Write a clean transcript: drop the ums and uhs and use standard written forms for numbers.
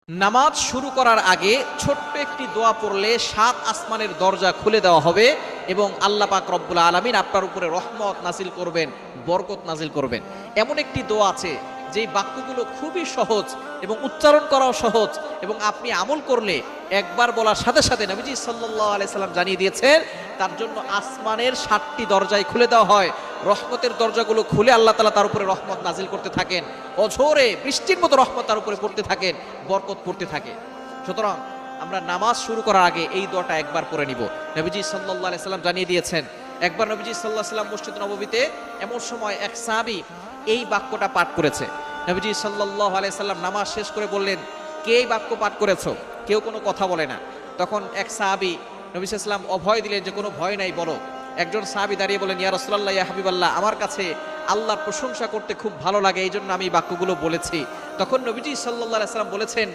নামাজ শুরু করার আগে ছোট্ট একটি দোয়া পড়লে 7 আসমানের দরজা খুলে দেওয়া হবে এবং আল্লাহ পাক রব্বুল আলামিন আপনার উপরে রহমত নাজিল করবেন, বরকত নাজিল করবেন। এমন একটি দোয়া আছে যেই বাক্যগুলো খুবই সহজ এবং উচ্চারণ করাও সহজ এবং আপনি আমল করলে একবার বলার সাথে সাথে নবীজি সাল্লাল্লাহু আলাইহি সাল্লাম জানিয়ে দিয়েছেন তার জন্য আসমানের 7টি দরজায় খুলে দেওয়া হয়। রহমতের দরজাগুলো খুলে আল্লাহ তাআলা তার উপরে রহমত নাজিল করতে থাকেন, অঝোরে বৃষ্টির মতো রহমত তার উপরে পড়তে থাকেন, বরকত পড়তে থাকে। সুতরাং আমরা নামাজ শুরু করার আগে এই দোয়াটা একবার পড়ে নিব। নবীজি সাল্লাল্লাহু আলাইহি সাল্লাম জানিয়ে দিয়েছেন, একবার নবীজি সাল্লাল্লাহু আলাইহি সাল্লাম মসজিদ নববীতে এমন সময় এক সাহাবী এই বাক্যটা পাঠ করেছে। নবীজি সাল্লাল্লাহু আলাইহি সাল্লাম নামাজ শেষ করে বললেন, কে এই বাক্য পাঠ করেছো? কেউ কোনো কথা বলে না। তখন এক সাহাবী নবী সাল্লাল্লাহু আলাইহি সাল্লাম অভয় দিলেন যে কোনো ভয় নাই, বলো। একজন সাহাবী দাঁড়িয়ে বলেন, ইয়া রাসূলুল্লাহ, ইয়া হাবিবাল্লাহ, আমার কাছে আল্লাহর প্রশংসা করতে খুব ভালো লাগে, এই জন্য আমি বাক্যগুলো বলেছি। তখন নবীজি সাল্লাল্লাহু আলাইহি সাল্লাম বলেছেন,